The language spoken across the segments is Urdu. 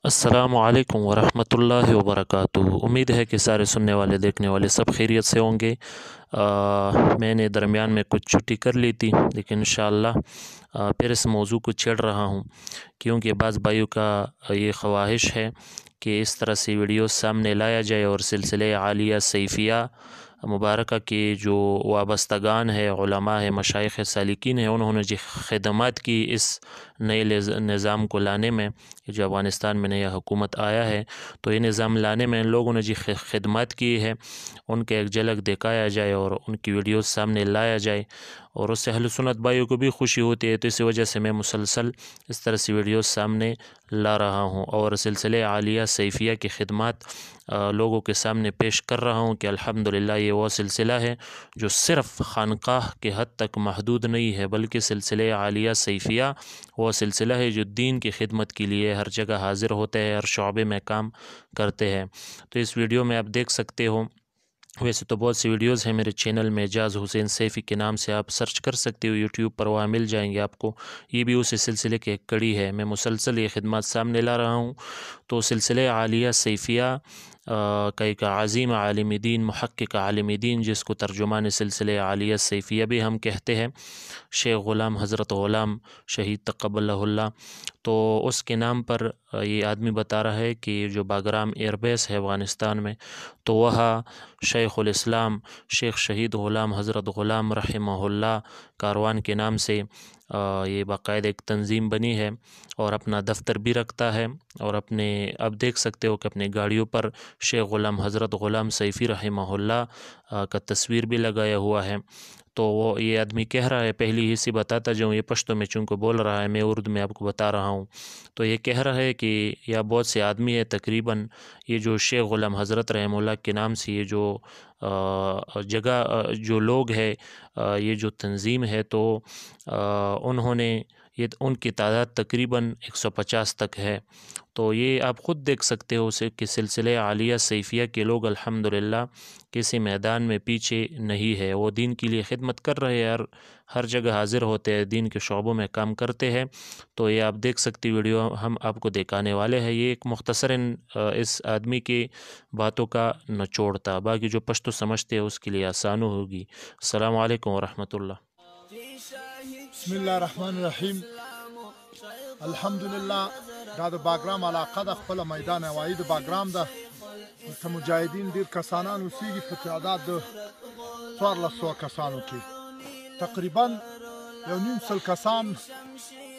السلام علیکم ورحمۃ اللہ وبرکاتہ۔ امید ہے کہ سارے سننے والے دیکھنے والے سب خیریت سے ہوں گے۔ میں نے درمیان میں کچھ چھٹی کر لی تھی، لیکن انشاءاللہ پھر اس موضوع کو چھیڑ رہا ہوں، کیونکہ بعض بھائیوں کا یہ خواہش ہے کہ اس طرح سے ویڈیوز سامنے لایا جائے اور سلسلہ عالیہ سیفیہ مبارکہ کے جو وابستگان ہے، علماء ہے، مشائخ سالکین ہیں، انہوں نے جو خدمات کی اس نئے نظام کو لانے میں، جو افغانستان میں نیا حکومت آیا ہے، تو یہ نظام لانے میں ان لوگوں نے جو خدمات کی ہے ان کے ایک جھلک دکھایا جائے اور ان کی ویڈیوز سامنے لایا جائے، اور اس سے اہل سنت بھائیوں کو بھی خوشی ہوتی ہے۔ تو اسی وجہ سے میں مسلسل اس طرح سے ویڈیوز سامنے لا رہا ہوں اور سلسلہ عالیہ سیفیہ کی خدمات لوگوں کے سامنے پیش کر رہا ہوں کہ الحمدللہ یہ وہ سلسلہ ہے جو صرف خانقاہ کے حد تک محدود نہیں ہے، بلکہ سلسلہ عالیہ سیفیہ وہ سلسلہ ہے جو دین کی خدمت کے لیے ہر جگہ حاضر ہوتے ہیں، ہر شعبے میں کام کرتے ہیں۔ تو اس ویڈیو میں آپ دیکھ سکتے ہو، ویسے تو بہت سی ویڈیوز ہیں میرے چینل میں، اعجاز حسین سیفی کے نام سے آپ سرچ کر سکتے ہو یوٹیوب پر، وہاں مل جائیں گے آپ کو۔ یہ بھی اسی سلسلے کی ایک کڑی ہے، میں مسلسل یہ خدمات سامنے لا رہا ہوں۔ تو سلسلہ عالیہ سیفیہ کا ایک عظیم عالم دین، محقق عالم دین، جس کو ترجمان سلسلہ عالیہ سیفیہ بھی ہم کہتے ہیں، شیخ غلام، حضرت غلام شہید تقبلہ اللہ، تو اس کے نام پر یہ آدمی بتا رہا ہے کہ جو باگرام ایئر بیس ہے افغانستان میں، تو وہاں شیخ الاسلام شیخ شہید غلام حضرت غلام رحمہ اللہ کاروان کے نام سے یہ باقاعدہ ایک تنظیم بنی ہے اور اپنا دفتر بھی رکھتا ہے، اور اپنے اب دیکھ سکتے ہو کہ اپنے گاڑیوں پر شیخ غلام حضرت غلام سیفی رحمہ اللہ کا تصویر بھی لگایا ہوا ہے۔ تو وہ یہ آدمی کہہ رہا ہے، پہلی ہی سی بتاتا جاؤں، یہ پشتو میں چونکہ بول رہا ہے، میں اردو میں آپ کو بتا رہا ہوں، تو یہ کہہ رہا ہے کہ یا بہت سے آدمی ہے تقریباً یہ جو شیخ غلام حضرت رحمہ اللہ کے نام سے یہ جو جگہ جو لوگ ہے، یہ جو تنظیم ہے، تو انہوں نے ان کی تعداد تقریباً 150 تک ہے۔ تو یہ آپ خود دیکھ سکتے ہو اسے کہ سلسلہ عالیہ سیفیہ کے لوگ الحمدللہ کسی میدان میں پیچھے نہیں ہے، وہ دین کے لیے خدمت کر رہے ہیں، ہر جگہ حاضر ہوتے ہیں، دین کے شعبوں میں کام کرتے ہیں۔ تو یہ آپ دیکھ سکتی ویڈیو ہم آپ کو دکھانے والے ہیں، یہ ایک مختصراً اس آدمی کی باتوں کا نچوڑ تھا، باقی جو پشتو سمجھتے ہیں اس کے لیے آسانو ہوگی۔ السلام علیکم ورحمۃ اللہ۔ بسم اللہ الرحمن الرحیم۔ الحمدللہ دا باگرام علاقه د خپل میدان هوایی د باگرام ده، ته مجاهدین ډیر کسانان اوسیږي په تعداد د 1400 کسانو کې، تقریبا 1.5 کسان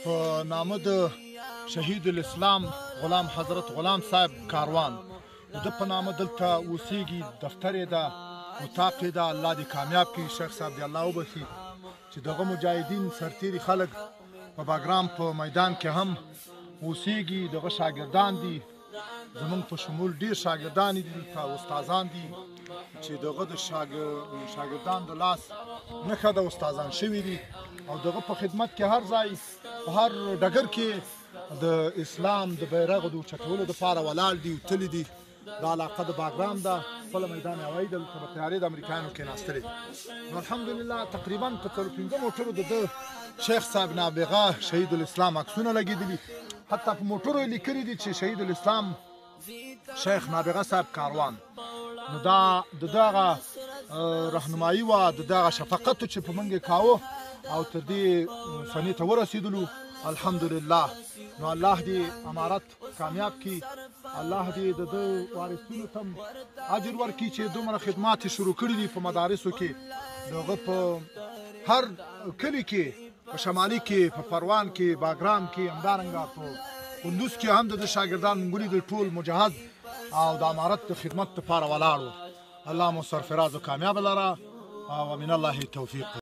په نامه د شهید الاسلام غلام حضرت غلام صاحب کاروان د په نامه دلته اوسیږي، دفتر یې ده، اتاق یې ده، الله دې کامیاب کړي، شیخ صاحب دې الله وبخي چې دغه مجاهدین سرتیري خلک په باگرام په میدان کې هم اوسیږي، دغه شاګردان دي، زمونږ په شمول ډیر شاګردان دي دلته، استادان دي چې دغه د شاګردان د لاس نښه د استادان شوي دي، او دغه په خدمت کې هر ځای په هر ډګر کې د اسلام د بیرغ د اوچتولو دپاره ولاړ دي او تللي دي۔ دا علاقه د باگرام ده، خپله میدان هوایي ده، دلته به طیارې د امریکایانو کېناستلې دي. نو الحمدلله تقریبا په 4-5 موټرو د ده شیخ صاحب نابغه شهید الاسلام عکسونه لګېدلي، حتی په موټرو یې لیکلي دي چې شهید الاسلام شیخ نابغه صاحب کاروان. نو دا د دغه رهنمایي وه، د دغه شفقت چې په موږ یې کاوه او تر دې فنې ته ورسېدلو الحمدلله. نو الله دې امارت کامیاب کړي، الله دې د ده وارثینو ته هم اجر ورکړي چې دومره خدمات یې شروع کړي دي په مدارسو کې، دغه په هر کلي کې، په شمالي کې، په پروان کې، باگرام کې، همدارنګه په کندوز کې هم د شاګردان موږ ولیدل، ټول مجهز او د امارت د خدمت لپاره ولاړ وو. الله مو سرفراز و کامیاب لره، او من الله توفیق.